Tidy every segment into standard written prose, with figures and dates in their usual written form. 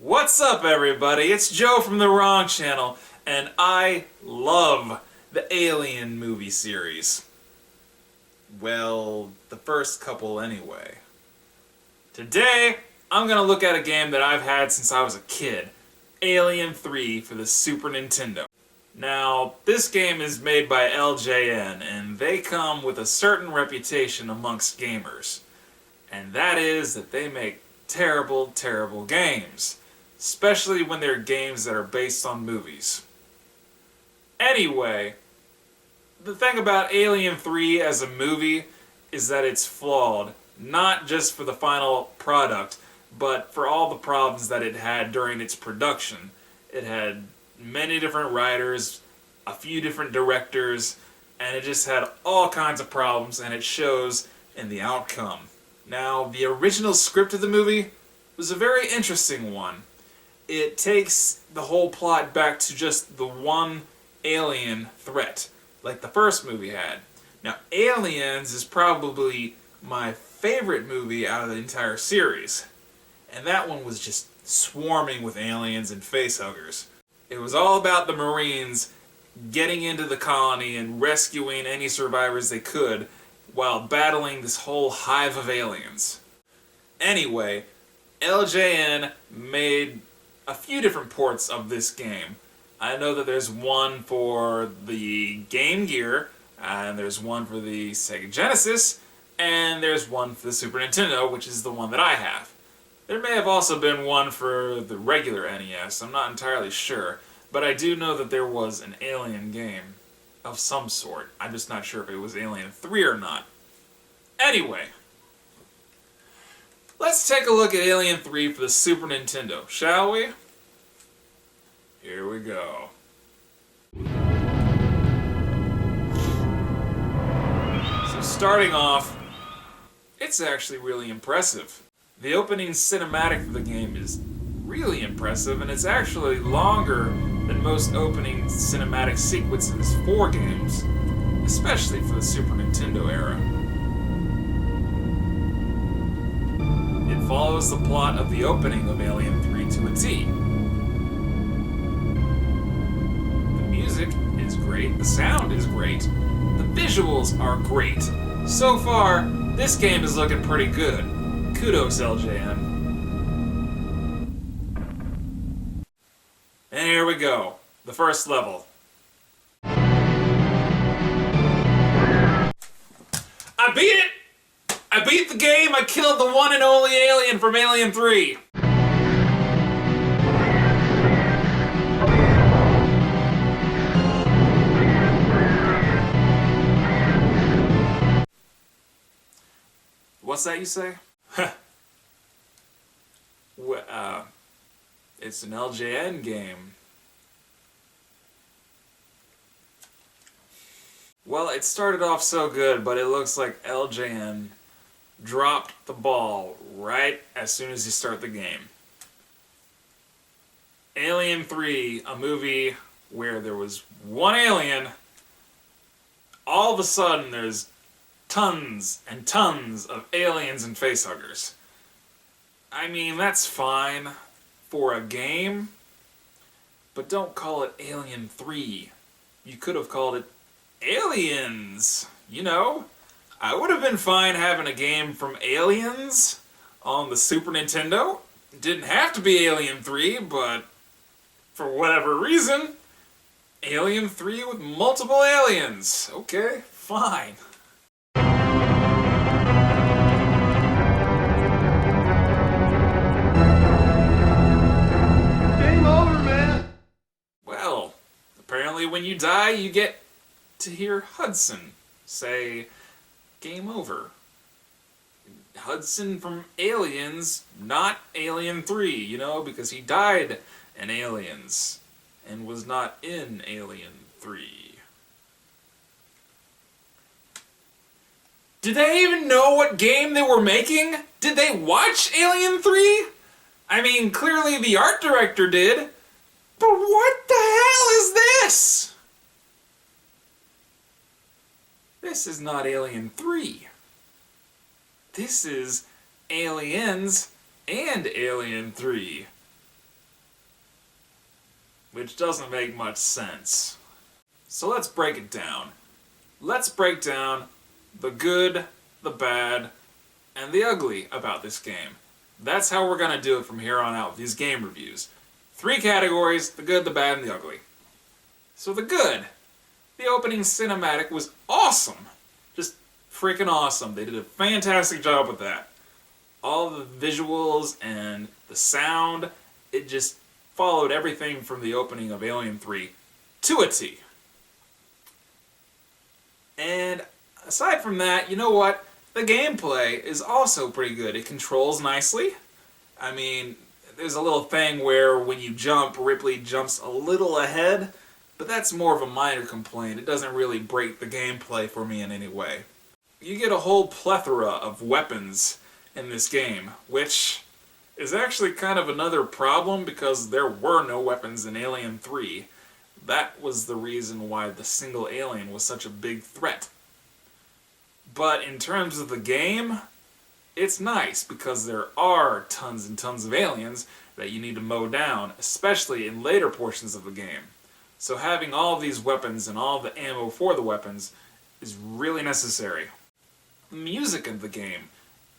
What's up, everybody? It's Joe from the Wrong Channel, and I love the Alien movie series. Well, the first couple anyway. Today, I'm gonna look at a game that I've had since I was a kid, Alien 3 for the Super Nintendo. Now, this game is made by LJN, and they come with a certain reputation amongst gamers. And that is that they make terrible, terrible games. Especially when they're games that are based on movies. Anyway, the thing about Alien 3 as a movie is that it's flawed, not just for the final product, but for all the problems that it had during its production. It had many different writers, a few different directors, and it just had all kinds of problems, and it shows in the outcome. Now, the original script of the movie was a very interesting one. It takes the whole plot back to just the one alien threat, like the first movie had. Now, Aliens is probably my favorite movie out of the entire series, and that one was just swarming with aliens and facehuggers. It was all about the Marines getting into the colony and rescuing any survivors they could while battling this whole hive of aliens. Anyway, LJN made a few different ports of this game. I know that there's one for the Game Gear, and there's one for the Sega Genesis, and there's one for the Super Nintendo, which is the one that I have. There may have also been one for the regular NES, I'm not entirely sure, but I do know that there was an Alien game of some sort. I'm just not sure if it was Alien 3 or not. Anyway, let's take a look at Alien 3 for the Super Nintendo, shall we? Here we go. So starting off, it's actually really impressive. The opening cinematic for the game is really impressive, and it's actually longer than most opening cinematic sequences for games, especially for the Super Nintendo era. It follows the plot of the opening of Alien 3 to a T. The music is great, the sound is great, the visuals are great. So far, this game is looking pretty good. Kudos, LJN. And here we go, the first level. I beat it! I beat the game! I killed the one and only alien from Alien 3! What's that you say? Well, it's an LJN game. Well, it started off so good, but it looks like LJN dropped the ball right as soon as you start the game. Alien 3, a movie where there was one alien, all of a sudden there's tons and tons of aliens and facehuggers. I mean, that's fine for a game, but don't call it Alien 3. You could have called it Aliens, you know? I would have been fine having a game from Aliens on the Super Nintendo. It didn't have to be Alien 3, but for whatever reason, Alien 3 with multiple aliens. Okay, fine. Game over, man! Well, apparently when you die, you get to hear Hudson say, "Game over." Hudson from Aliens, not Alien 3, you know, because he died in Aliens and was not in Alien 3. Did they even know what game they were making? Did they watch Alien 3? I mean, clearly the art director did. But what the hell is this? This is not Alien 3. This is Aliens and Alien 3. which doesn't make much sense. So let's break it down. Let's break down the good, the bad, and the ugly about this game. That's how we're going to do it from here on out with these game reviews. 3 categories: the good, the bad, and the ugly. So the good. The opening cinematic was awesome. Just freaking awesome. They did a fantastic job with that. All the visuals and the sound, it just followed everything from the opening of Alien 3 to a T. And aside from that, you know what? The gameplay is also pretty good. It controls nicely. I mean, there's a little thing where when you jump, Ripley jumps a little ahead, but that's more of a minor complaint. It doesn't really break the gameplay for me in any way. You get a whole plethora of weapons in this game, which is actually kind of another problem because there were no weapons in Alien 3. That was the reason why the single alien was such a big threat. But in terms of the game, it's nice because there are tons and tons of aliens that you need to mow down, especially in later portions of the game. So having all these weapons and all the ammo for the weapons is really necessary. The music of the game,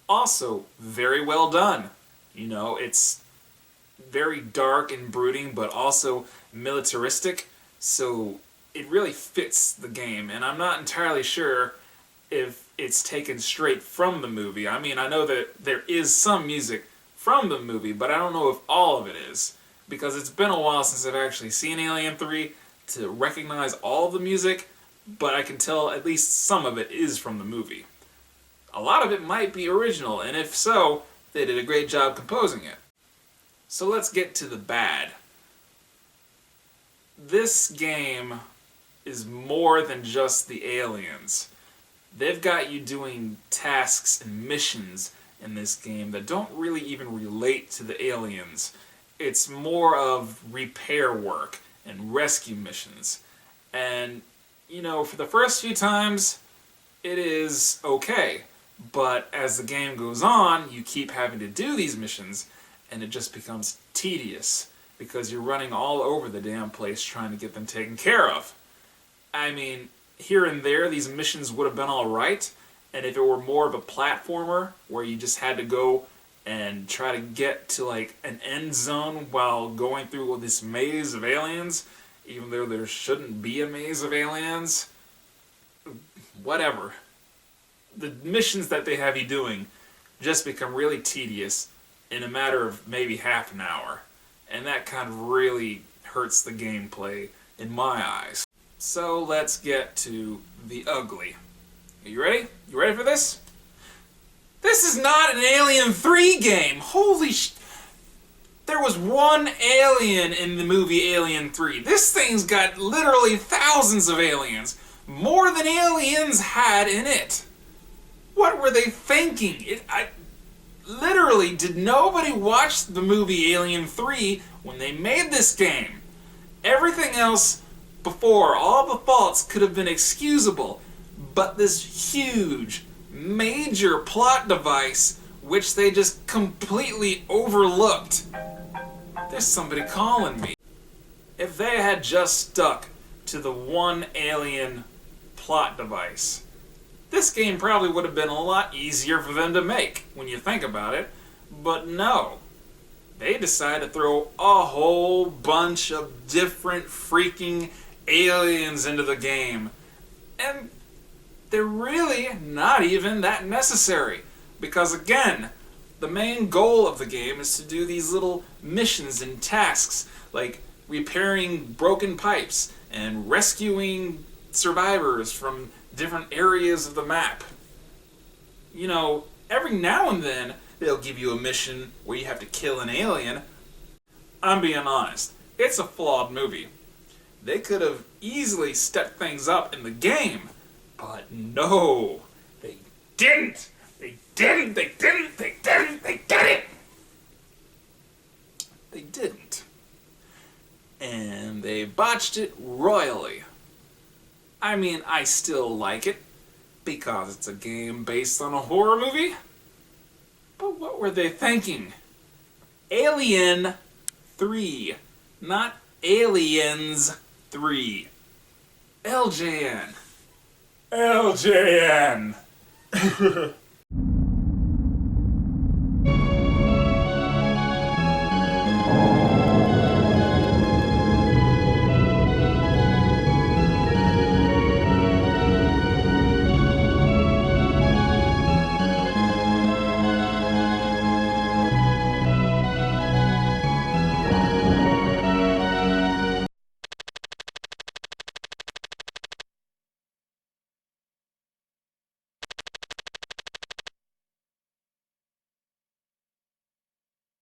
also very well done. You know, it's very dark and brooding, but also militaristic, so it really fits the game, and I'm not entirely sure if it's taken straight from the movie. I mean, I know that there is some music from the movie, but I don't know if all of it is, because it's been a while since I've actually seen Alien 3 to recognize all the music, but I can tell at least some of it is from the movie. A lot of it might be original, and if so, they did a great job composing it. So let's get to the bad. This game is more than just the aliens. They've got you doing tasks and missions in this game that don't really even relate to the aliens. It's more of repair work and rescue missions. And, you know, for the first few times, it is okay. But as the game goes on, you keep having to do these missions, and it just becomes tedious, because you're running all over the damn place trying to get them taken care of. I mean, here and there, these missions would have been alright, and if it were more of a platformer, where you just had to go and try to get to, like, an end zone while going through this maze of aliens, even though there shouldn't be a maze of aliens, whatever. The missions that they have you doing just become really tedious in a matter of maybe half an hour. And that kind of really hurts the gameplay in my eyes. So let's get to the ugly. Are you ready? You ready for this? This is not an Alien 3 game! Holy There was one alien in the movie Alien 3. This thing's got literally thousands of aliens. More than aliens had in it. What were they thinking? Literally, did nobody watch the movie Alien 3 when they made this game? Everything else before, all the faults could have been excusable, but this huge, major plot device, which they just completely overlooked. There's somebody calling me. If they had just stuck to the one alien plot device, this game probably would have been a lot easier for them to make, when you think about it. But no. They decided to throw a whole bunch of different freaking aliens into the game. And they're really not even that necessary. Because again, the main goal of the game is to do these little missions and tasks, like repairing broken pipes and rescuing survivors from different areas of the map. You know, every now and then they'll give you a mission where you have to kill an alien. I'm being honest, it's a flawed movie. They could have easily stepped things up in the game, but no, they didn't. They didn't. They didn't. And they botched it royally. I mean, I still like it, because it's a game based on a horror movie. But what were they thinking? Alien 3, not Aliens 3. LJN. LJN.